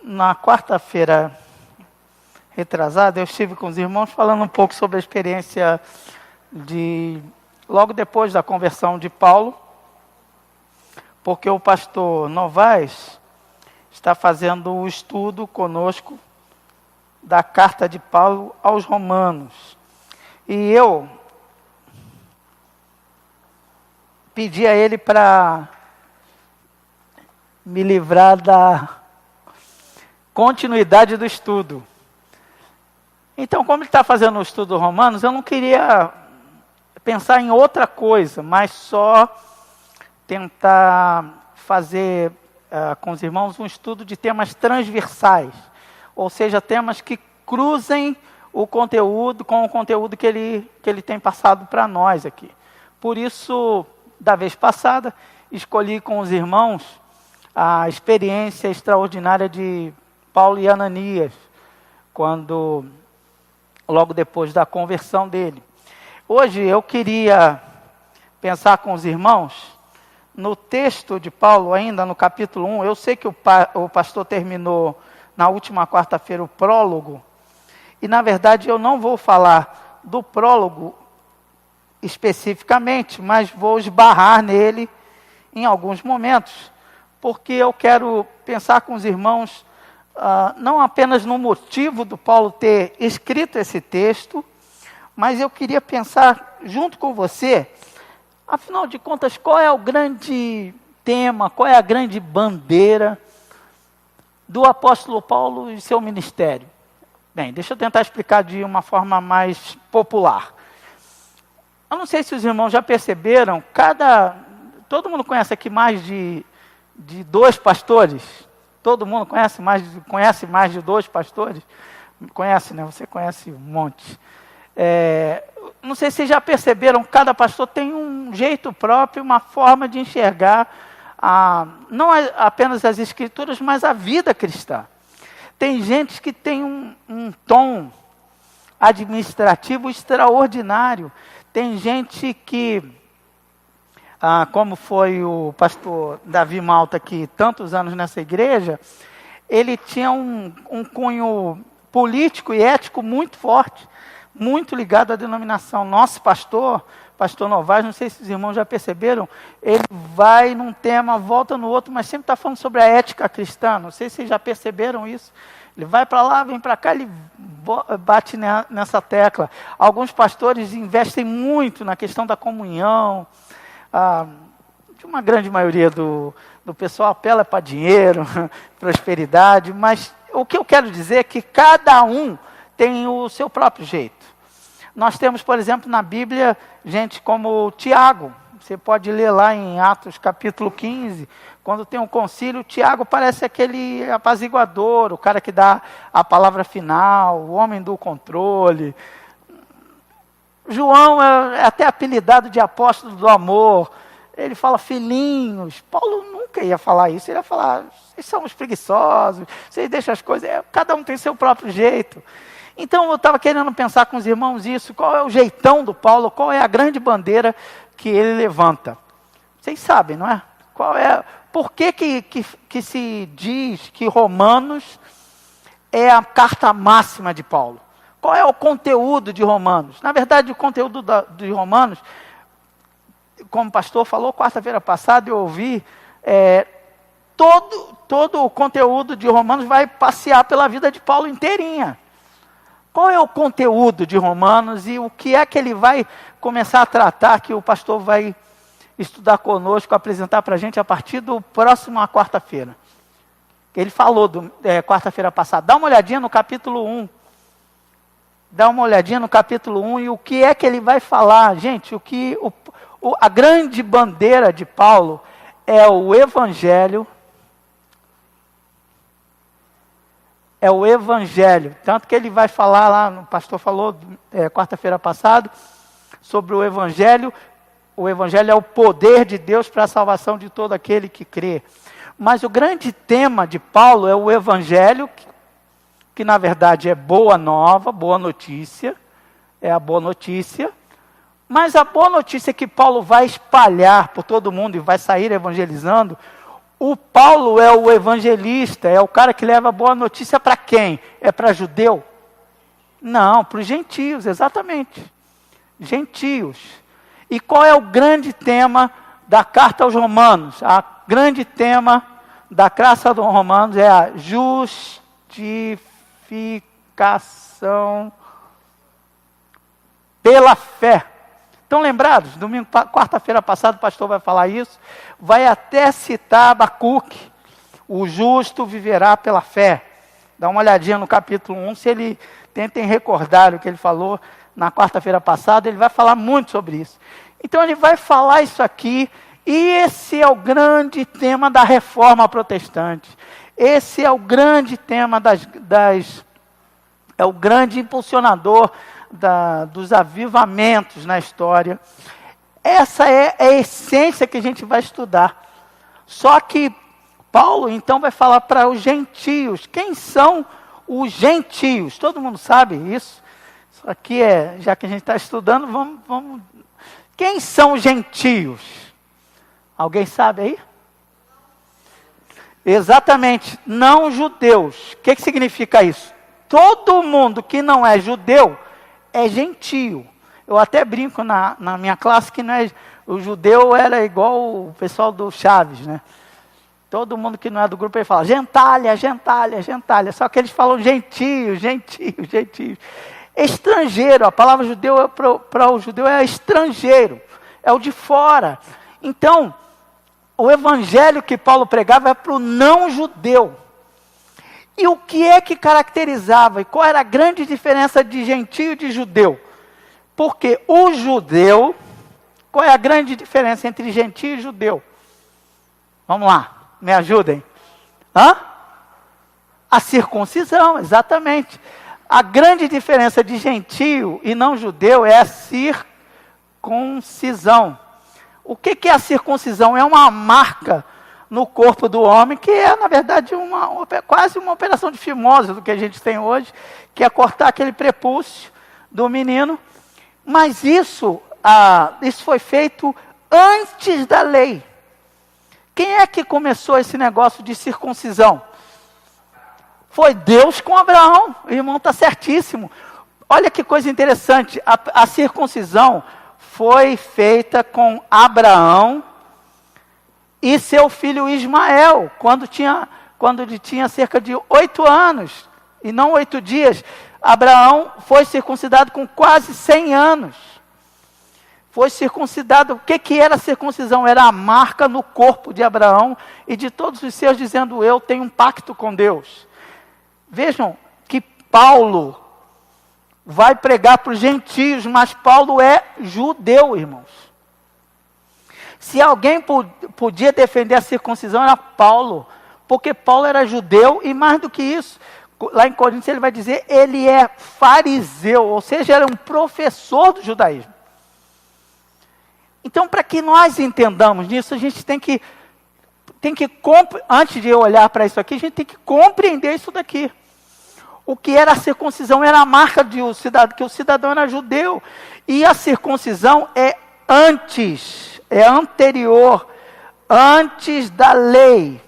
na quarta-feira retrasada, eu estive com os irmãos falando um pouco sobre a experiência logo depois da conversão de Paulo, porque o pastor Novaes está fazendo o estudo conosco da carta de Paulo aos Romanos. E eu pedi a ele para me livrar da continuidade do estudo. Então, como ele está fazendo o estudo Romanos, eu não queria pensar em outra coisa, mas só tentar fazer com os irmãos um estudo de temas transversais, ou seja, temas que cruzem o conteúdo com o conteúdo que ele tem passado para nós aqui. Por isso, da vez passada, escolhi com os irmãos a experiência extraordinária de Paulo e Ananias, logo depois da conversão dele. Hoje eu queria pensar com os irmãos no texto de Paulo, ainda no capítulo 1. Eu sei que o pastor terminou na última quarta-feira o prólogo, e na verdade eu não vou falar do prólogo especificamente, mas vou esbarrar nele em alguns momentos, porque eu quero pensar com os irmãos não apenas no motivo do Paulo ter escrito esse texto, mas eu queria pensar junto com você, afinal de contas, qual é o grande tema, qual é a grande bandeira do apóstolo Paulo e seu ministério? Bem, deixa eu tentar explicar de uma forma mais popular. Eu não sei se os irmãos já perceberam, todo mundo conhece aqui mais de 2 pastores? Todo mundo conhece mais de 2 pastores? Conhece, né? Você conhece um monte. Não sei se vocês já perceberam, cada pastor tem um jeito próprio, uma forma de enxergar, não apenas as escrituras, mas a vida cristã. Tem gente que tem um tom administrativo extraordinário. Tem gente que, como foi o pastor Davi Malta, que tantos anos nessa igreja, ele tinha um cunho político e ético muito forte, muito ligado à denominação. Nosso pastor Novaes, não sei se os irmãos já perceberam, ele vai num tema, volta no outro, mas sempre está falando sobre a ética cristã. Não sei se vocês já perceberam isso. Ele vai para lá, vem para cá, ele bate nessa tecla. Alguns pastores investem muito na questão da comunhão. De uma grande maioria do pessoal apela para dinheiro, prosperidade, mas o que eu quero dizer é que cada um tem o seu próprio jeito. Nós temos, por exemplo, na Bíblia, gente como Tiago. Você pode ler lá em Atos capítulo 15, quando tem um concílio, Tiago parece aquele apaziguador, o cara que dá a palavra final, o homem do controle. João é até apelidado de apóstolo do amor. Ele fala filhinhos. Paulo nunca ia falar isso. Ele ia falar, vocês são os preguiçosos, vocês deixam as coisas. Cada um tem seu próprio jeito. Então eu estava querendo pensar com os irmãos isso. Qual é o jeitão do Paulo? Qual é a grande bandeira que ele levanta? Vocês sabem, não é? Por que se diz que Romanos é a carta máxima de Paulo? Qual é o conteúdo de Romanos? Na verdade, o conteúdo de Romanos, como o pastor falou, quarta-feira passada eu ouvi, todo o conteúdo de Romanos vai passear pela vida de Paulo inteirinha. Qual é o conteúdo de Romanos e o que é que ele vai começar a tratar, que o pastor vai estudar conosco, apresentar para a gente a partir do próximo quarta-feira? Ele falou quarta-feira passada. Dá uma olhadinha no capítulo 1. Dá uma olhadinha no capítulo 1 e o que é que ele vai falar. Gente, a grande bandeira de Paulo é o Evangelho. É o Evangelho. Tanto que ele vai falar lá, o pastor falou quarta-feira passada, sobre o Evangelho. O Evangelho é o poder de Deus para a salvação de todo aquele que crê. Mas o grande tema de Paulo é o Evangelho, que na verdade é boa nova, boa notícia, é a boa notícia. Mas a boa notícia que Paulo vai espalhar por todo mundo e vai sair evangelizando, O Paulo é o evangelista, é o cara que leva a boa notícia para quem? É para judeu? Não, para os gentios, exatamente. Gentios. E qual é o grande tema da carta aos Romanos? O grande tema da carta aos Romanos é a justificação pela fé. Estão lembrados? Domingo, quarta-feira passada, o pastor vai falar isso. Vai até citar Abacuque. O justo viverá pela fé. Dá uma olhadinha no capítulo 1, se ele tentem recordar o que ele falou na quarta-feira passada, ele vai falar muito sobre isso. Então ele vai falar isso aqui, e esse é o grande tema da reforma protestante. Esse é o grande tema é o grande impulsionador dos avivamentos na história. Essa é a essência que a gente vai estudar. Só que Paulo, então, vai falar para os gentios. Quem são os gentios? Todo mundo sabe isso? Isso aqui já que a gente está estudando, vamos... Quem são os gentios? Alguém sabe aí? Exatamente, não judeus. O que significa isso? Todo mundo que não é judeu é gentio. Eu até brinco na minha classe que não é, o judeu era igual o pessoal do Chaves, né? Todo mundo que não é do grupo, ele fala gentalha, gentalha, gentalha. Só que eles falam gentio, gentio, gentio. Estrangeiro, a palavra judeu para o judeu é estrangeiro, é o de fora. Então, o evangelho que Paulo pregava é para o não judeu. E o que é que caracterizava? E qual era a grande diferença de gentio e de judeu? Porque o judeu, qual é a grande diferença entre gentio e judeu? Vamos lá, me ajudem. A circuncisão, exatamente. A grande diferença de gentio e não judeu é a circuncisão. O que é a circuncisão? É uma marca no corpo do homem, que é, na verdade, quase uma operação de fimose do que a gente tem hoje, que é cortar aquele prepúcio do menino. Mas isso foi feito antes da lei. Quem é que começou esse negócio de circuncisão? Foi Deus com Abraão. O irmão está certíssimo. Olha que coisa interessante. A circuncisão foi feita com Abraão e seu filho Ismael, quando ele tinha cerca de 8 anos, e não 8 dias. Abraão foi circuncidado com quase 100 anos. Foi circuncidado. O que era a circuncisão? Era a marca no corpo de Abraão e de todos os seus, dizendo: eu tenho um pacto com Deus. Vejam que Paulo vai pregar para os gentios, mas Paulo é judeu, irmãos. Se alguém podia defender a circuncisão, era Paulo, porque Paulo era judeu, e mais do que isso, lá em Coríntios ele vai dizer, ele é fariseu, ou seja, ele é um professor do judaísmo. Então, para que nós entendamos nisso, a gente tem que antes de eu olhar para isso aqui, a gente tem que compreender isso daqui. O que era a circuncisão era a marca de que o cidadão era judeu, e a circuncisão é anterior, antes da lei.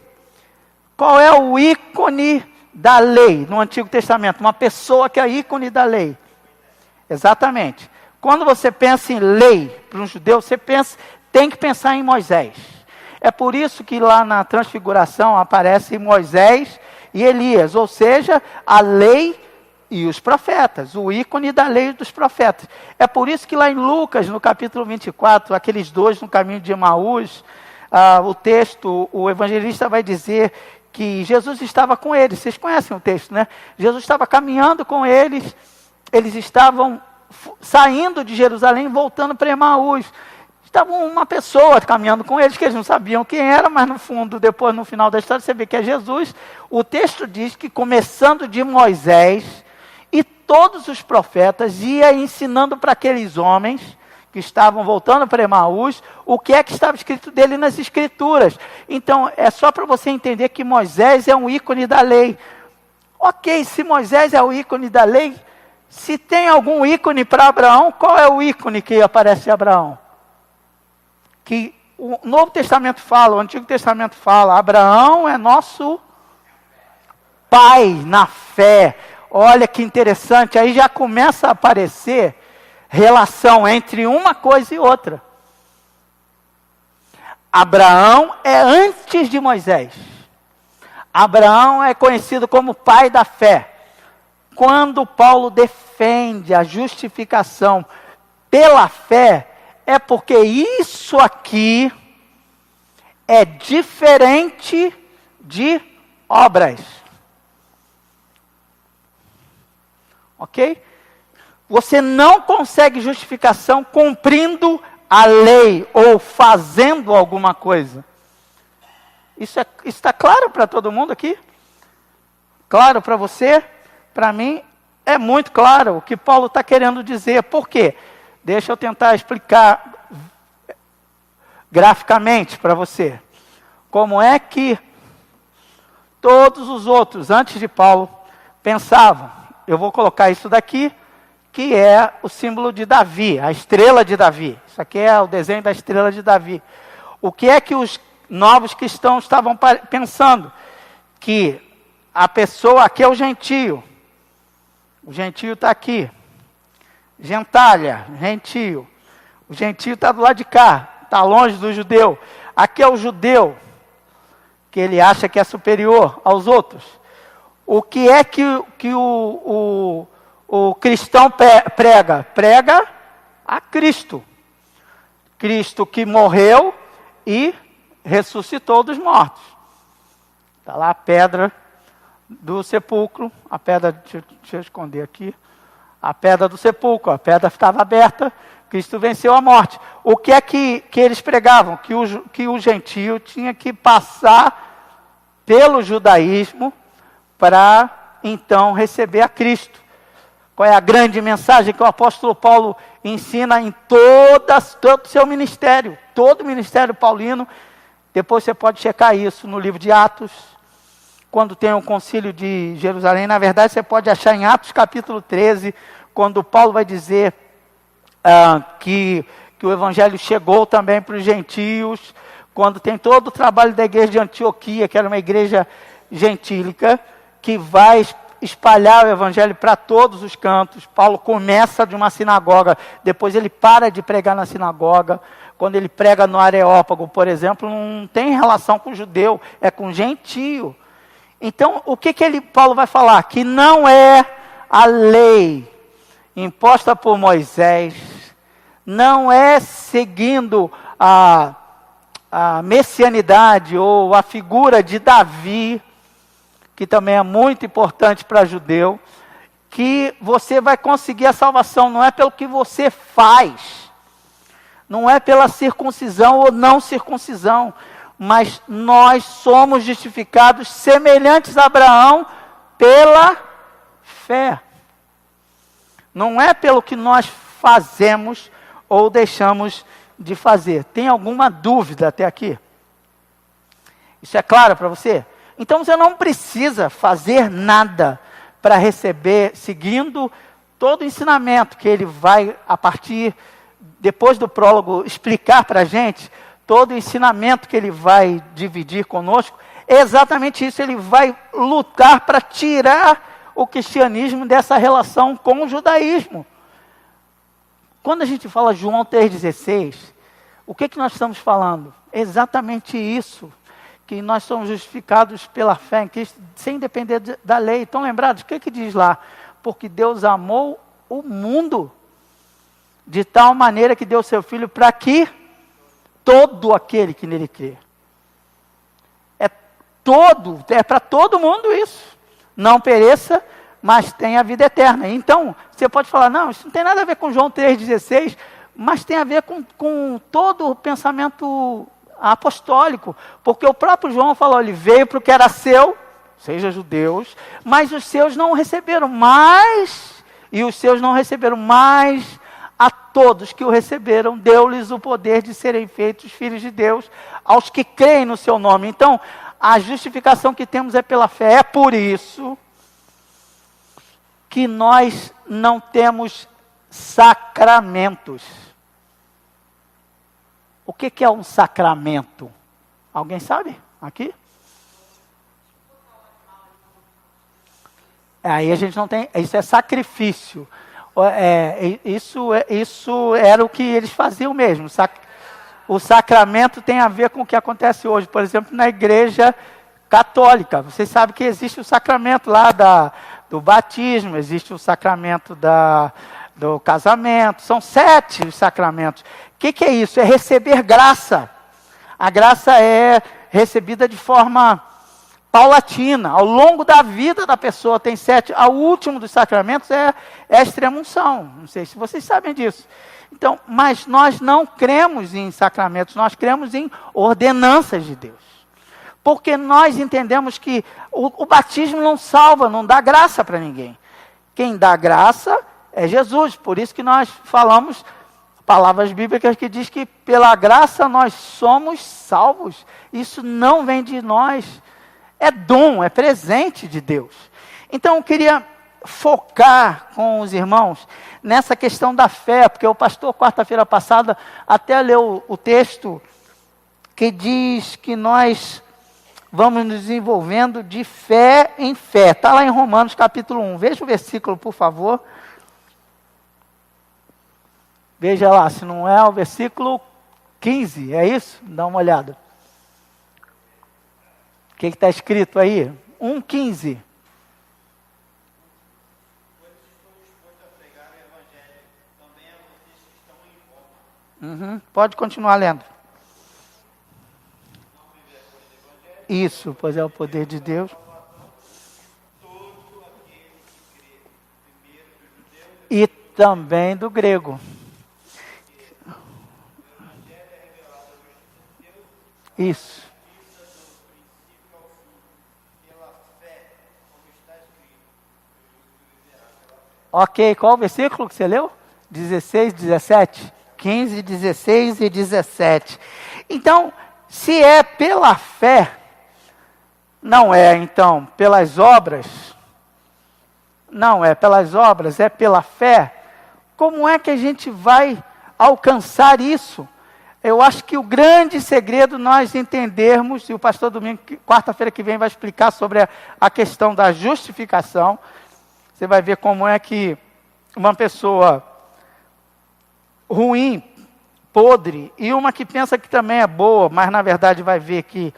Qual é o ícone da lei no Antigo Testamento? Uma pessoa que é ícone da lei. Exatamente. Quando você pensa em lei para um judeu, tem que pensar em Moisés. É por isso que lá na Transfiguração aparece Moisés e Elias, ou seja, a lei e os profetas, o ícone da lei e dos profetas. É por isso que lá em Lucas, no capítulo 24, aqueles dois no caminho de Emaús, o evangelista vai dizer que Jesus estava com eles. Vocês conhecem o texto, né? Jesus estava caminhando com eles, eles estavam saindo de Jerusalém, voltando para Emaús. Estava uma pessoa caminhando com eles, que eles não sabiam quem era, mas no fundo, depois no final da história, você vê que é Jesus. O texto diz que começando de Moisés e todos os profetas, ia ensinando para aqueles homens que estavam voltando para Emaús, o que é que estava escrito dele nas Escrituras. Então, é só para você entender que Moisés é um ícone da lei. Ok, se Moisés é o ícone da lei, se tem algum ícone para Abraão, qual é o ícone que aparece em Abraão? Que o Novo Testamento fala, o Antigo Testamento fala, Abraão é nosso pai na fé. Olha que interessante, aí já começa a aparecer relação entre uma coisa e outra. Abraão é antes de Moisés. Abraão é conhecido como pai da fé. Quando Paulo defende a justificação pela fé, é porque isso aqui é diferente de obras. Ok? Você não consegue justificação cumprindo a lei ou fazendo alguma coisa. Isso está claro para todo mundo aqui? Claro para você? Para mim é muito claro o que Paulo está querendo dizer. Por quê? Deixa eu tentar explicar graficamente para você. Como é que todos os outros, antes de Paulo, pensavam. Eu vou colocar isso daqui, que é o símbolo de Davi, a estrela de Davi. Isso aqui é o desenho da estrela de Davi. O que é que os novos cristãos estavam pensando? Que a pessoa, aqui é o gentio. O gentio está aqui. Gentalha, gentio. O gentio está do lado de cá, está longe do judeu. Aqui é o judeu, que ele acha que é superior aos outros. O que é que o cristão prega? Prega a Cristo. Cristo que morreu e ressuscitou dos mortos. Está lá a pedra do sepulcro. A pedra, deixa eu esconder aqui. A pedra do sepulcro, a pedra estava aberta. Cristo venceu a morte. O que é que eles pregavam? Que o gentio tinha que passar pelo judaísmo para então receber a Cristo. Qual é a grande mensagem que o apóstolo Paulo ensina em todo o seu ministério, todo o ministério paulino? Depois você pode checar isso no livro de Atos, quando tem o concílio de Jerusalém. Na verdade, você pode achar em Atos capítulo 13, quando Paulo vai dizer que o evangelho chegou também para os gentios, quando tem todo o trabalho da igreja de Antioquia, que era uma igreja gentílica, que vai espalhar o evangelho para todos os cantos. Paulo começa de uma sinagoga, depois ele para de pregar na sinagoga. Quando ele prega no Areópago, por exemplo, não tem relação com judeu, é com gentio. Então, o que Paulo vai falar? Que não é a lei imposta por Moisés, não é seguindo a messianidade ou a figura de Davi, que também é muito importante para judeu, que você vai conseguir a salvação. Não é pelo que você faz, não é pela circuncisão ou não circuncisão, mas nós somos justificados semelhantes a Abraão pela fé. Não é pelo que nós fazemos ou deixamos de fazer. Tem alguma dúvida até aqui? Isso é claro para você? Então você não precisa fazer nada para receber, seguindo todo o ensinamento que ele vai, a partir, depois do prólogo, explicar para a gente, todo o ensinamento que ele vai dividir conosco, é exatamente isso. Ele vai lutar para tirar o cristianismo dessa relação com o judaísmo. Quando a gente fala João 3,16, o que nós estamos falando? Exatamente isso. Que nós somos justificados pela fé em Cristo, sem depender da lei. Estão lembrados? O que diz lá? Porque Deus amou o mundo de tal maneira que deu seu Filho para que todo aquele que nele crê. É para todo mundo isso. Não pereça, mas tenha a vida eterna. Então, você pode falar, não, isso não tem nada a ver com João 3,16, mas tem a ver com todo o pensamento apostólico, porque o próprio João falou, ele veio para o que era seu, seja judeus, mas os seus não receberam mais, e os seus não receberam mais, a todos que o receberam, deu-lhes o poder de serem feitos filhos de Deus, aos que creem no seu nome. Então, a justificação que temos é pela fé. É por isso que nós não temos sacramentos. O que é um sacramento? Alguém sabe aqui? Aí a gente não tem, isso é sacrifício. Isso era o que eles faziam mesmo. O sacramento tem a ver com o que acontece hoje, por exemplo, na igreja católica. Vocês sabem que existe o sacramento lá do batismo, existe o sacramento do casamento, são 7 os sacramentos. O que é isso? É receber graça. A graça é recebida de forma paulatina, ao longo da vida da pessoa. Tem 7, o último dos sacramentos é a extrema-unção. Não sei se vocês sabem disso. Então, mas nós não cremos em sacramentos, nós cremos em ordenanças de Deus. Porque nós entendemos que o batismo não salva, não dá graça para ninguém. Quem dá graça é Jesus. Por isso que nós falamos palavras bíblicas que diz que pela graça nós somos salvos. Isso não vem de nós. É dom, é presente de Deus. Então eu queria focar com os irmãos nessa questão da fé, porque o pastor, quarta-feira passada, até leu o texto que diz que nós vamos nos desenvolvendo de fé em fé. Está lá em Romanos capítulo 1. Veja o versículo, por favor. Veja lá, se não é o versículo 15, é isso? Dá uma olhada. O que está escrito aí? 1,15. Pode continuar lendo. Isso, pois é o poder de Deus. E também do grego. Isso. Ok, qual o versículo que você leu? 16, 17? 15, 16 e 17. Então, se é pela fé, não é então pelas obras, não é pelas obras, é pela fé, como é que a gente vai alcançar isso? Eu acho que o grande segredo nós entendermos, e o pastor Domingo, quarta-feira que vem, vai explicar sobre a questão da justificação. Você vai ver como é que uma pessoa ruim, podre, e uma que pensa que também é boa, mas na verdade vai ver que,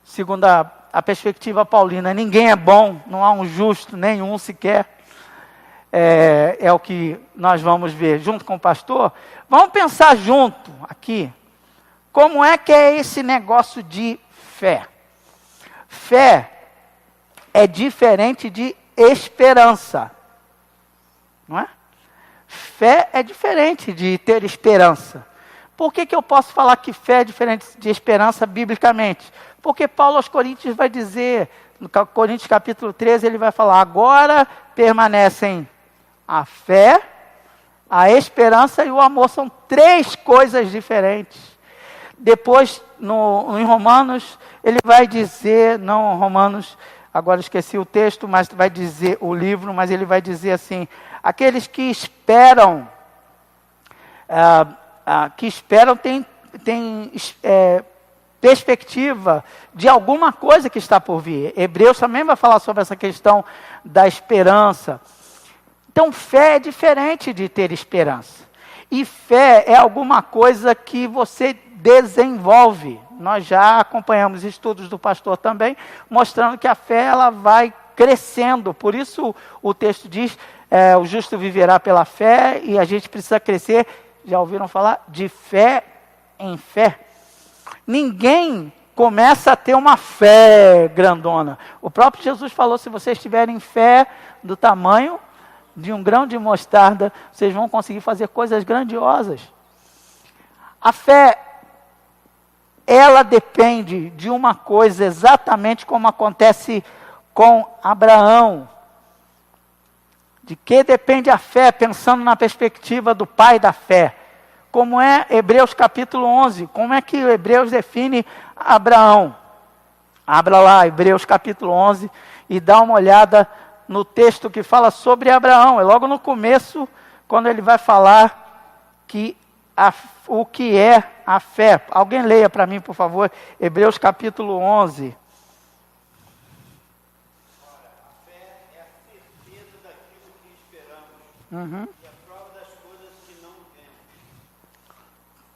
segundo a perspectiva paulina, ninguém é bom, não há um justo, nenhum sequer. É o que nós vamos ver junto com o pastor. Vamos pensar junto aqui, como é que é esse negócio de fé. Fé é diferente de esperança, não é? Fé é diferente de ter esperança. Por que eu posso falar que fé é diferente de esperança biblicamente? Porque Paulo aos Coríntios vai dizer, no Coríntios capítulo 13, ele vai falar, agora permanecem a fé, a esperança e o amor. São 3 coisas diferentes. Depois, em Romanos, ele vai dizer, não Romanos, agora esqueci o texto, mas vai dizer o livro, mas ele vai dizer assim, aqueles que esperam têm perspectiva de alguma coisa que está por vir. Hebreus também vai falar sobre essa questão da esperança. Então, fé é diferente de ter esperança. E fé é alguma coisa que você desenvolve. Nós já acompanhamos estudos do pastor também, mostrando que a fé ela vai crescendo. Por isso o texto diz, o justo viverá pela fé, e a gente precisa crescer. Já ouviram falar? De fé em fé. Ninguém começa a ter uma fé grandona. O próprio Jesus falou, se vocês tiverem fé do tamanho de um grão de mostarda, vocês vão conseguir fazer coisas grandiosas. A fé, ela depende de uma coisa exatamente como acontece com Abraão. De que depende a fé, pensando na perspectiva do pai da fé. Como é Hebreus capítulo 11, como é que Hebreus define Abraão? Abra lá Hebreus capítulo 11 e dá uma olhada no texto que fala sobre Abraão. É logo no começo, quando ele vai falar que o que é a fé. Alguém leia para mim, por favor, Hebreus capítulo 11. Uhum. E a prova das coisas que não vemos.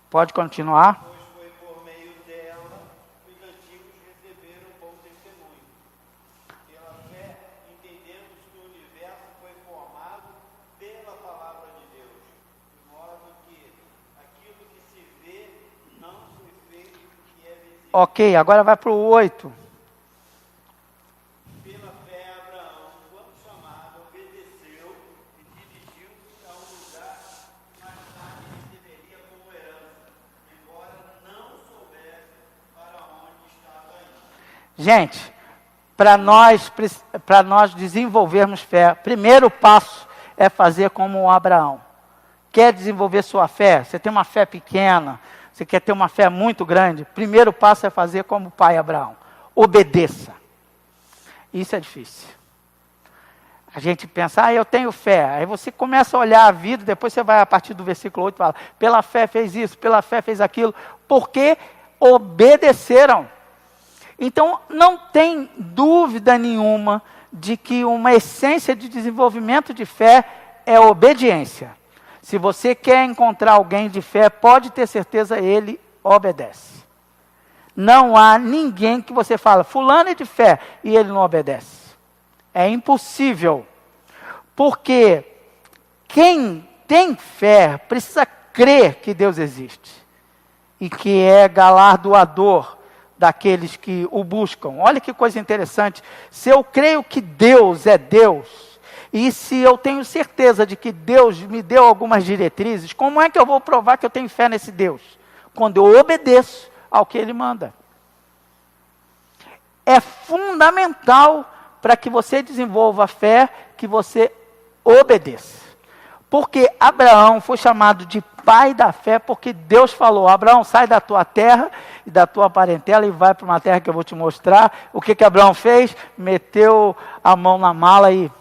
Pode continuar. Pois foi por meio dela que os antigos receberam bom testemunho. Pela fé, entendemos que o universo foi formado pela palavra de Deus, de modo que aquilo que se vê não foi feito que é visível. Ok, agora vai para o 8. Pela fé, Abraão, quando chamado, obedeceu e dirigiu-se a um lugar que mais tarde receberia como herança, embora não soubesse para onde estava indo. Gente, para nós desenvolvermos fé, primeiro passo é fazer como o Abraão. Quer desenvolver sua fé? Você tem uma fé pequena, você quer ter uma fé muito grande? Primeiro passo é fazer como o pai Abraão. Obedeça. Isso é difícil. A gente pensa, eu tenho fé. Aí você começa a olhar a vida, depois você vai a partir do versículo 8 e fala, pela fé fez isso, pela fé fez aquilo, porque obedeceram. Então, não tem dúvida nenhuma de que uma essência de desenvolvimento de fé é obediência. Se você quer encontrar alguém de fé, pode ter certeza, ele obedece. Não há ninguém que você fala, fulano é de fé, e ele não obedece. É impossível. Porque quem tem fé precisa crer que Deus existe. E que é galardoador daqueles que o buscam. Olha que coisa interessante. Se eu creio que Deus é Deus, e se eu tenho certeza de que Deus me deu algumas diretrizes, como é que eu vou provar que eu tenho fé nesse Deus? Quando eu obedeço ao que Ele manda. É fundamental para que você desenvolva a fé, que você obedeça. Porque Abraão foi chamado de pai da fé, porque Deus falou, Abraão, sai da tua terra e da tua parentela e vai para uma terra que eu vou te mostrar. O que Abraão fez? Meteu a mão na mala e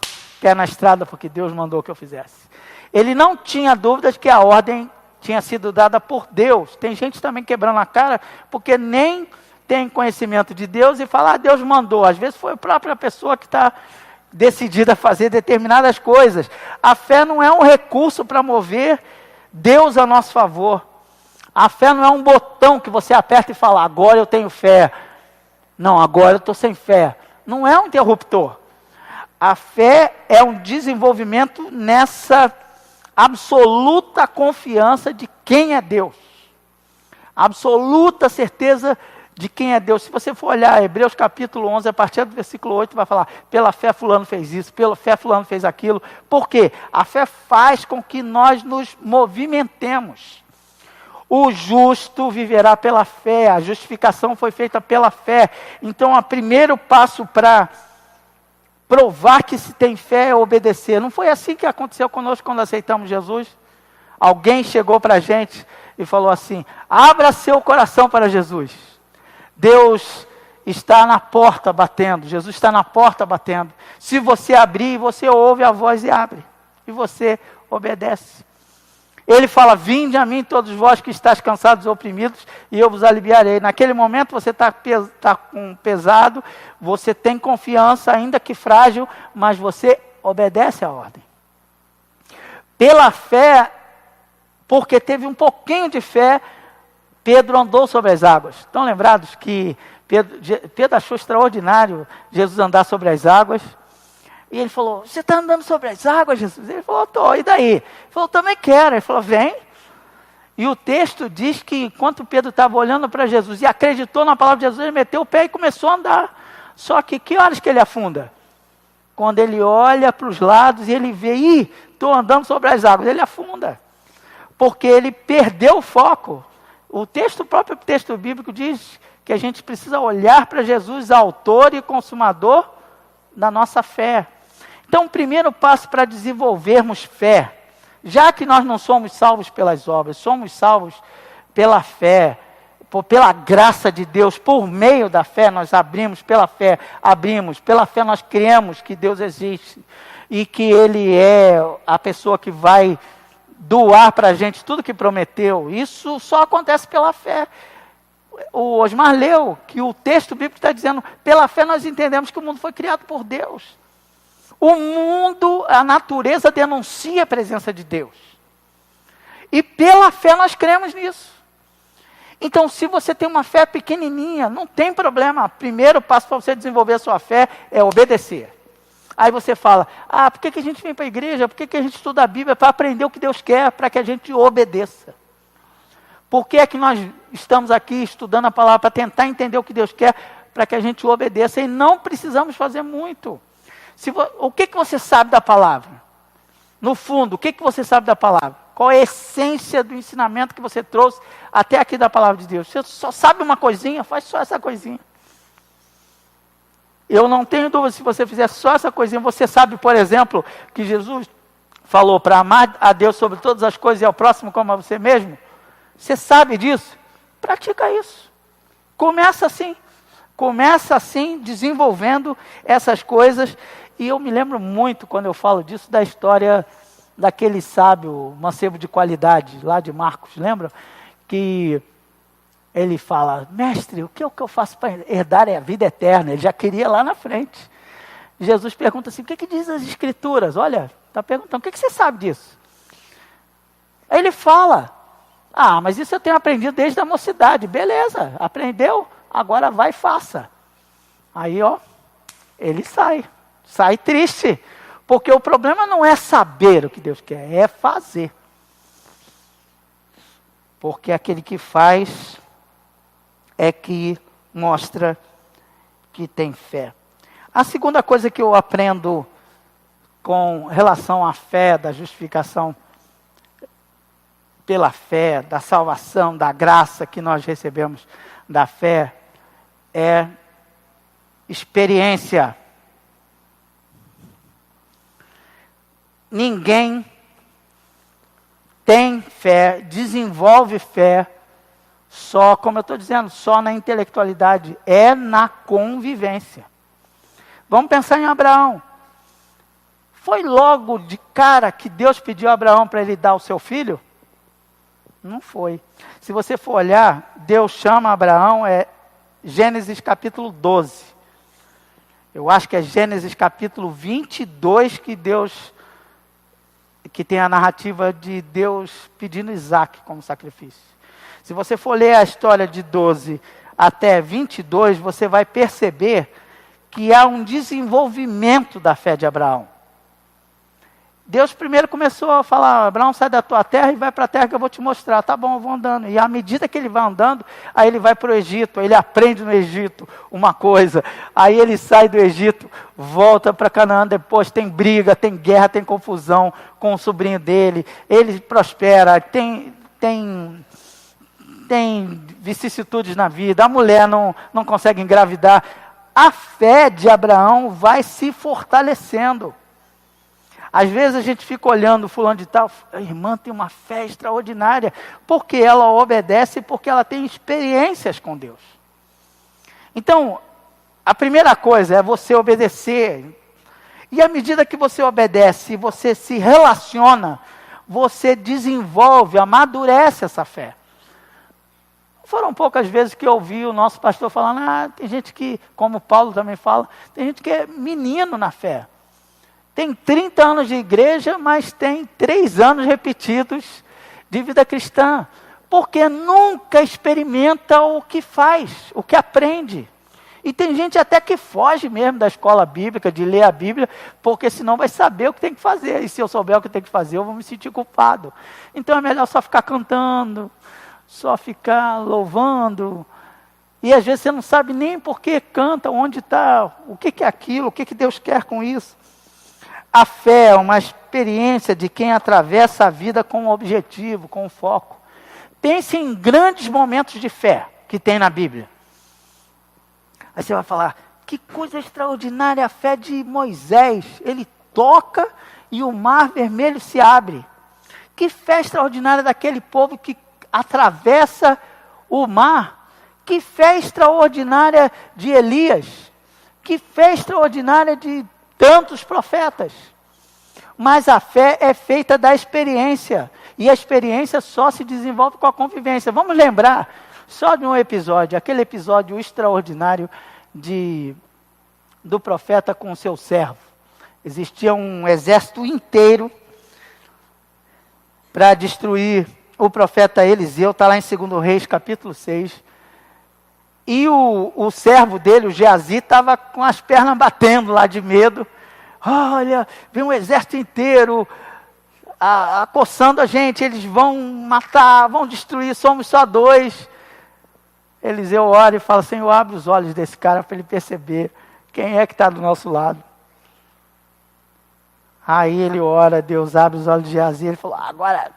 pé na estrada, porque Deus mandou que eu fizesse. Ele não tinha dúvidas que a ordem tinha sido dada por Deus. Tem gente também quebrando a cara, porque nem tem conhecimento de Deus e fala, Deus mandou. Às vezes foi a própria pessoa que está decidida a fazer determinadas coisas. A fé não é um recurso para mover Deus a nosso favor. A fé não é um botão que você aperta e fala, agora eu tenho fé. Não, agora eu estou sem fé. Não é um interruptor. A fé é um desenvolvimento nessa absoluta confiança de quem é Deus. Absoluta certeza de quem é Deus. Se você for olhar Hebreus capítulo 11, a partir do versículo 8, vai falar, pela fé fulano fez isso, pela fé fulano fez aquilo. Por quê? A fé faz com que nós nos movimentemos. O justo viverá pela fé, a justificação foi feita pela fé. Então, o primeiro passo para provar que se tem fé é obedecer. Não foi assim que aconteceu conosco quando aceitamos Jesus? Alguém chegou para a gente e falou assim, abra seu coração para Jesus. Deus está na porta batendo, Jesus está na porta batendo. Se você abrir, você ouve a voz e abre. E você obedece. Ele fala, vinde a mim todos vós que estáis cansados e oprimidos, e eu vos aliviarei. Naquele momento você está com pesado, você tem confiança, ainda que frágil, mas você obedece à ordem. Pela fé, porque teve um pouquinho de fé, Pedro andou sobre as águas. Estão lembrados que Pedro achou extraordinário Jesus andar sobre as águas? E ele falou, você está andando sobre as águas, Jesus? Ele falou, estou, e daí? Ele falou, também quero. Ele falou, vem. E o texto diz que enquanto Pedro estava olhando para Jesus e acreditou na palavra de Jesus, ele meteu o pé e começou a andar. Só que horas que ele afunda? Quando ele olha para os lados e ele vê, estou andando sobre as águas, ele afunda. Porque ele perdeu o foco. O próprio texto bíblico diz que a gente precisa olhar para Jesus, autor e consumador da nossa fé. Então, o primeiro passo para desenvolvermos fé, já que nós não somos salvos pelas obras, somos salvos pela fé, pela graça de Deus, por meio da fé nós abrimos, pela fé nós cremos que Deus existe e que Ele é a pessoa que vai doar para a gente tudo que prometeu. Isso só acontece pela fé. O Osmar leu que o texto bíblico está dizendo, pela fé nós entendemos que o mundo foi criado por Deus. O mundo, a natureza denuncia a presença de Deus. E pela fé nós cremos nisso. Então, se você tem uma fé pequenininha, não tem problema. O primeiro passo para você desenvolver a sua fé é obedecer. Aí você fala, por que a gente vem para a igreja? Por que a gente estuda a Bíblia? Para aprender o que Deus quer, para que a gente obedeça. Por que é que nós estamos aqui estudando a palavra? Para tentar entender o que Deus quer, para que a gente obedeça. E não precisamos fazer muito. O que você sabe da palavra? No fundo, o que você sabe da palavra? Qual é a essência do ensinamento que você trouxe até aqui da palavra de Deus? Você só sabe uma coisinha, faz só essa coisinha. Eu não tenho dúvida, se você fizer só essa coisinha, você sabe, por exemplo, que Jesus falou para amar a Deus sobre todas as coisas e ao próximo como a você mesmo? Você sabe disso? Pratica isso. Começa assim, desenvolvendo essas coisas. E eu me lembro muito, quando eu falo disso, da história daquele sábio, mancebo de qualidade, lá de Marcos, lembra? Que ele fala, mestre, o que eu faço para herdar a vida eterna? Ele já queria lá na frente. Jesus pergunta assim, o que diz as escrituras? Olha, está perguntando, o que você sabe disso? Aí ele fala, mas isso eu tenho aprendido desde a mocidade. Beleza, aprendeu? Agora vai e faça. Aí, ele sai triste. Porque o problema não é saber o que Deus quer, é fazer. Porque aquele que faz é que mostra que tem fé. A segunda coisa que eu aprendo com relação à fé, da justificação pela fé, da salvação, da graça que nós recebemos da fé, é experiência. Ninguém tem fé, desenvolve fé, só, como eu estou dizendo, só na intelectualidade, é na convivência. Vamos pensar em Abraão. Foi logo de cara que Deus pediu a Abraão para ele dar o seu filho? Não foi. Se você for olhar, Deus chama Abraão, Gênesis capítulo 12. Eu acho que é Gênesis capítulo 22 que tem a narrativa de Deus pedindo Isaac como sacrifício. Se você for ler a história de 12 até 22, você vai perceber que há um desenvolvimento da fé de Abraão. Deus primeiro começou a falar, Abraão, sai da tua terra e vai para a terra que eu vou te mostrar. Tá bom, eu vou andando. E à medida que ele vai andando, aí ele vai para o Egito, aí ele aprende no Egito uma coisa. Aí ele sai do Egito, volta para Canaã, depois tem briga, tem guerra, tem confusão com o sobrinho dele. Ele prospera, tem vicissitudes na vida, a mulher não consegue engravidar. A fé de Abraão vai se fortalecendo. Às vezes a gente fica olhando fulano de tal, a irmã tem uma fé extraordinária, porque ela obedece, porque ela tem experiências com Deus. Então, a primeira coisa é você obedecer. E à medida que você obedece, você se relaciona, você desenvolve, amadurece essa fé. Foram poucas vezes que eu ouvi o nosso pastor falando, tem gente que, como Paulo também fala, tem gente que é menino na fé. Tem 30 anos de igreja, mas tem 3 anos repetidos de vida cristã. Porque nunca experimenta o que faz, o que aprende. E tem gente até que foge mesmo da escola bíblica, de ler a Bíblia, porque senão vai saber o que tem que fazer. E se eu souber o que tem que fazer, eu vou me sentir culpado. Então é melhor só ficar cantando, só ficar louvando. E às vezes você não sabe nem por que canta, onde está, o que é aquilo, o que Deus quer com isso. A fé é uma experiência de quem atravessa a vida com um objetivo, com um foco. Pense em grandes momentos de fé que tem na Bíblia. Aí você vai falar, que coisa extraordinária a fé de Moisés. Ele toca e o mar vermelho se abre. Que fé extraordinária daquele povo que atravessa o mar. Que fé extraordinária de Elias. Que fé extraordinária de tantos profetas. Mas a fé é feita da experiência. E a experiência só se desenvolve com a convivência. Vamos lembrar só de um episódio, aquele episódio extraordinário do profeta com o seu servo. Existia um exército inteiro para destruir o profeta Eliseu, está lá em 2 Reis, capítulo 6. E o servo dele, o Geazi, estava com as pernas batendo lá de medo. Olha, vem um exército inteiro acossando a gente, eles vão matar, vão destruir, somos só 2. Eliseu ora e fala, Senhor, abre os olhos desse cara para ele perceber quem é que está do nosso lado. Aí ele ora, Deus abre os olhos de Geazi, ele falou, agora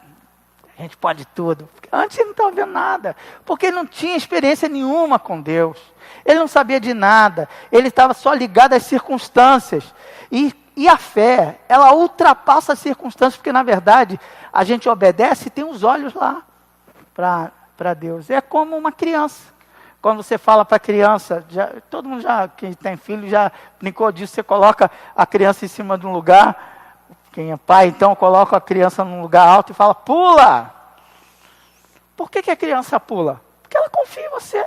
a gente pode tudo. Antes ele não estava vendo nada, porque ele não tinha experiência nenhuma com Deus. Ele não sabia de nada, ele estava só ligado às circunstâncias. E a fé, ela ultrapassa as circunstâncias, porque na verdade a gente obedece e tem os olhos lá para Deus. É como uma criança. Quando você fala para a criança, todo mundo que tem filho já brincou disso, você coloca a criança em cima de um lugar. Quem é pai, então, coloca a criança num lugar alto e fala, pula! Por que a criança pula? Porque ela confia em você.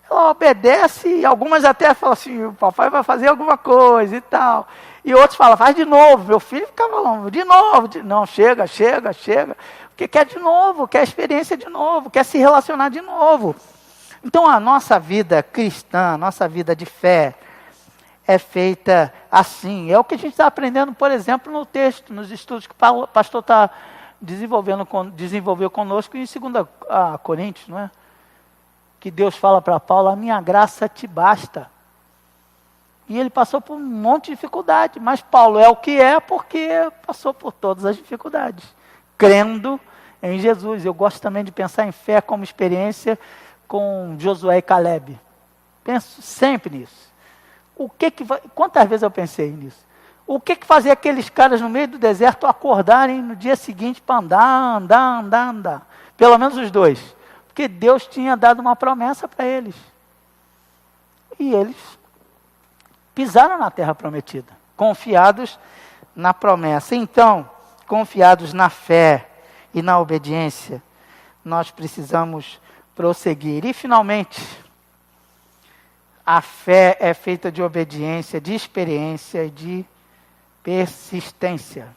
Ela obedece, e algumas até falam assim, o papai vai fazer alguma coisa e tal. E outros falam, faz de novo. Meu filho ficava falando, de novo. Não, chega. Porque quer de novo, quer experiência de novo, quer se relacionar de novo. Então, a nossa vida cristã, a nossa vida de fé, é feita assim. É o que a gente está aprendendo, por exemplo, no texto, nos estudos que o pastor está desenvolveu conosco em 2 Coríntios, não é? Que Deus fala para Paulo, a minha graça te basta. E ele passou por um monte de dificuldade, mas Paulo é o que é porque passou por todas as dificuldades, crendo em Jesus. Eu gosto também de pensar em fé como experiência com Josué e Caleb. Penso sempre nisso. Quantas vezes eu pensei nisso? O que fazia aqueles caras no meio do deserto acordarem no dia seguinte para andar? Pelo menos os 2. Porque Deus tinha dado uma promessa para eles. E eles pisaram na terra prometida, confiados na promessa. Então, confiados na fé e na obediência, nós precisamos prosseguir. E, finalmente, a fé é feita de obediência, de experiência e de persistência.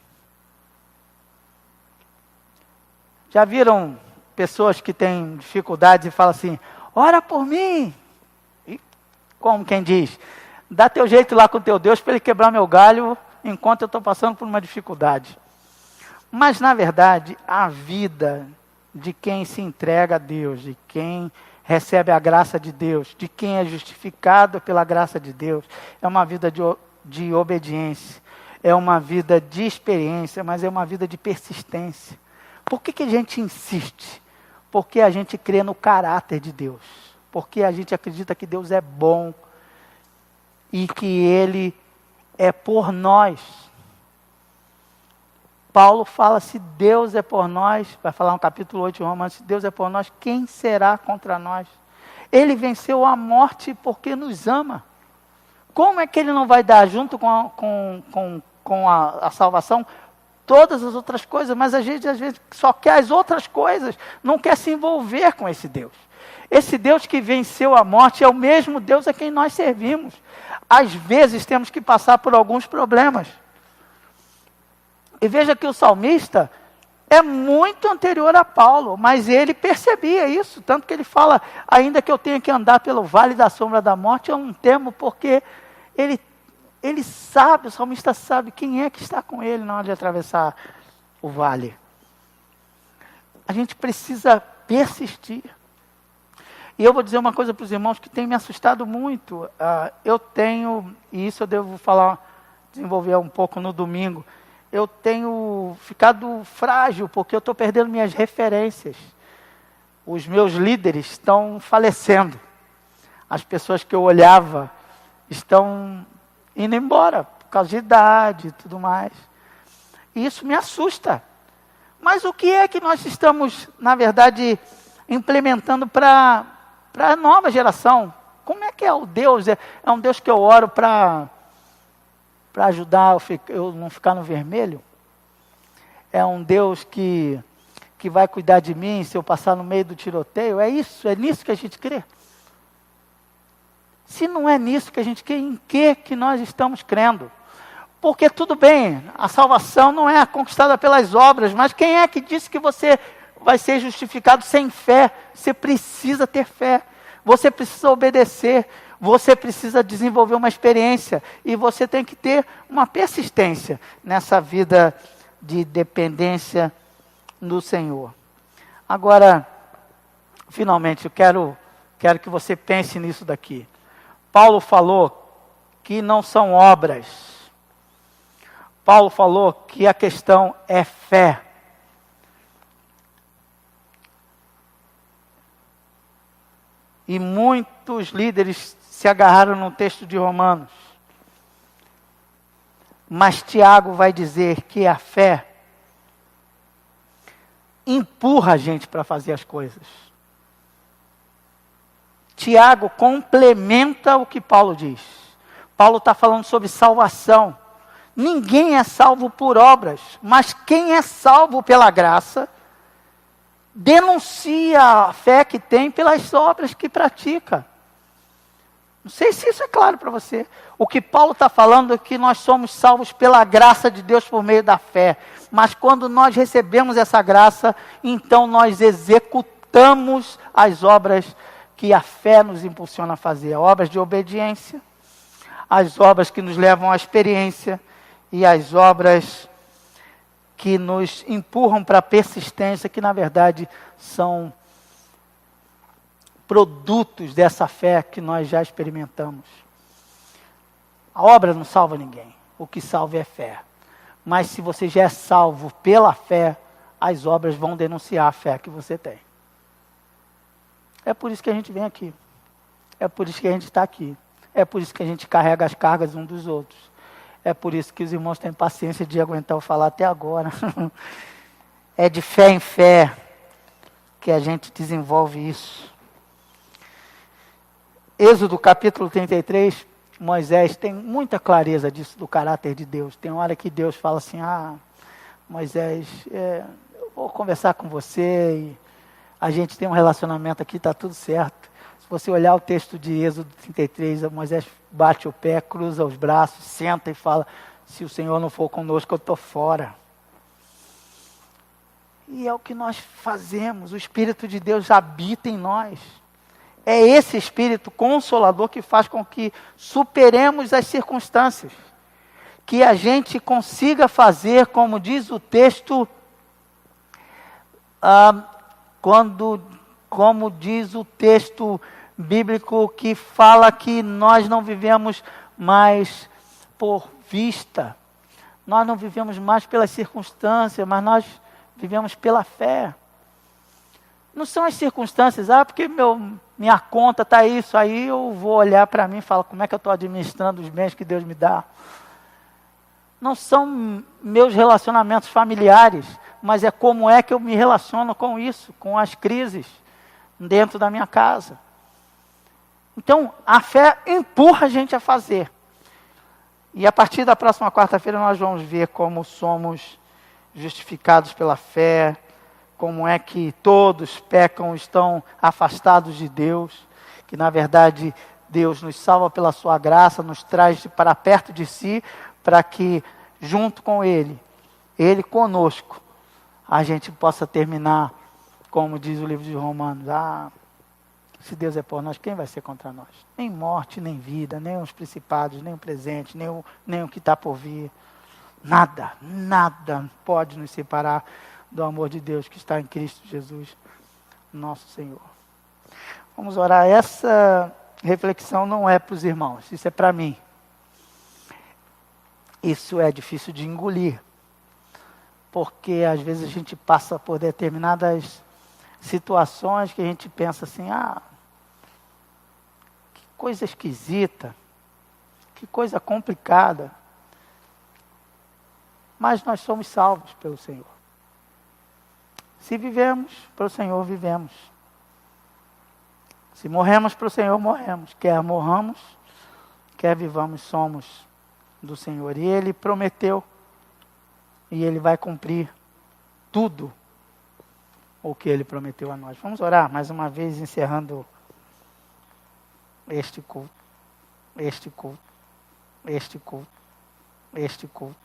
Já viram pessoas que têm dificuldades e falam assim, ora por mim? E, como quem diz, dá teu jeito lá com teu Deus para ele quebrar meu galho enquanto eu estou passando por uma dificuldade. Mas, na verdade, a vida de quem se entrega a Deus, de quem recebe a graça de Deus, de quem é justificado pela graça de Deus, é uma vida de obediência, é uma vida de experiência, mas é uma vida de persistência. Por que a gente insiste? Porque a gente crê no caráter de Deus, porque a gente acredita que Deus é bom e que Ele é por nós. Paulo fala, se Deus é por nós, vai falar no capítulo 8 de Romanos, se Deus é por nós, quem será contra nós? Ele venceu a morte porque nos ama. Como é que Ele não vai dar junto com a salvação todas as outras coisas? Mas a gente às vezes só quer as outras coisas, não quer se envolver com esse Deus. Esse Deus que venceu a morte é o mesmo Deus a quem nós servimos. Às vezes temos que passar por alguns problemas. E veja que o salmista é muito anterior a Paulo, mas ele percebia isso, tanto que ele fala, ainda que eu tenha que andar pelo vale da sombra da morte, eu não temo, porque ele sabe, o salmista sabe quem é que está com ele na hora de atravessar o vale. A gente precisa persistir. E eu vou dizer uma coisa para os irmãos que tem me assustado muito. Eu tenho, e isso eu devo desenvolver um pouco no domingo, eu tenho ficado frágil, porque eu estou perdendo minhas referências. Os meus líderes estão falecendo. As pessoas que eu olhava estão indo embora, por causa de idade e tudo mais. E isso me assusta. Mas o que é que nós estamos, na verdade, implementando para a nova geração? Como é que é o Deus? É um Deus que eu oro para ajudar eu não ficar no vermelho? é um Deus que vai cuidar de mim se eu passar no meio do tiroteio? É isso? É nisso que a gente crê? Se não é nisso que a gente crê, em que nós estamos crendo? Porque tudo bem, a salvação não é conquistada pelas obras, mas quem é que disse que você vai ser justificado sem fé? Você precisa ter fé, você precisa obedecer, você precisa desenvolver uma experiência e você tem que ter uma persistência nessa vida de dependência no Senhor. Agora, finalmente, eu quero que você pense nisso daqui. Paulo falou que não são obras. Paulo falou que a questão é fé. E muitos líderes se agarraram no texto de Romanos. Mas Tiago vai dizer que a fé empurra a gente para fazer as coisas. Tiago complementa o que Paulo diz. Paulo está falando sobre salvação. Ninguém é salvo por obras, mas quem é salvo pela graça, denuncia a fé que tem pelas obras que pratica. Não sei se isso é claro para você. O que Paulo está falando é que nós somos salvos pela graça de Deus por meio da fé. Mas quando nós recebemos essa graça, então nós executamos as obras que a fé nos impulsiona a fazer. Obras de obediência, as obras que nos levam à experiência e as obras que nos empurram para a persistência, que na verdade são produtos dessa fé que nós já experimentamos. A obra não salva ninguém, o que salva é fé. Mas se você já é salvo pela fé, as obras vão denunciar a fé que você tem. É por isso que a gente vem aqui. É por isso que a gente está aqui. É por isso que a gente carrega as cargas uns dos outros. É por isso que os irmãos têm paciência de aguentar eu falar até agora. É de fé em fé que a gente desenvolve isso. Êxodo capítulo 33, Moisés tem muita clareza disso, do caráter de Deus. Tem hora que Deus fala assim, Moisés, eu vou conversar com você e a gente tem um relacionamento aqui, está tudo certo. Se você olhar o texto de Êxodo 33, Moisés bate o pé, cruza os braços, senta e fala, se o Senhor não for conosco, eu estou fora. E é o que nós fazemos, o Espírito de Deus habita em nós. É esse Espírito Consolador que faz com que superemos as circunstâncias. Que a gente consiga fazer, como diz o texto, como diz o texto bíblico que fala que nós não vivemos mais por vista. Nós não vivemos mais pelas circunstâncias, mas nós vivemos pela fé. Não são as circunstâncias, porque minha conta está isso, aí eu vou olhar para mim e falar, como é que eu estou administrando os bens que Deus me dá? Não são meus relacionamentos familiares, mas é como é que eu me relaciono com isso, com as crises dentro da minha casa. Então, a fé empurra a gente a fazer. E a partir da próxima quarta-feira nós vamos ver como somos justificados pela fé, como é que todos pecam, estão afastados de Deus, que na verdade Deus nos salva pela sua graça, nos traz para perto de si, para que junto com Ele conosco, a gente possa terminar, como diz o livro de Romanos, se Deus é por nós, quem vai ser contra nós? Nem morte, nem vida, nem os principados, nem o presente, nem o que está por vir. Nada pode nos separar do amor de Deus que está em Cristo Jesus, nosso Senhor. Vamos orar. Essa reflexão não é para os irmãos, isso é para mim. Isso é difícil de engolir, porque às vezes a gente passa por determinadas situações que a gente pensa assim, que coisa esquisita, que coisa complicada. Mas nós somos salvos pelo Senhor. Se vivemos, para o Senhor vivemos. Se morremos, para o Senhor morremos. Quer morramos, quer vivamos, somos do Senhor. E Ele prometeu, e Ele vai cumprir tudo o que Ele prometeu a nós. Vamos orar mais uma vez, encerrando este culto, este culto, este culto, este culto.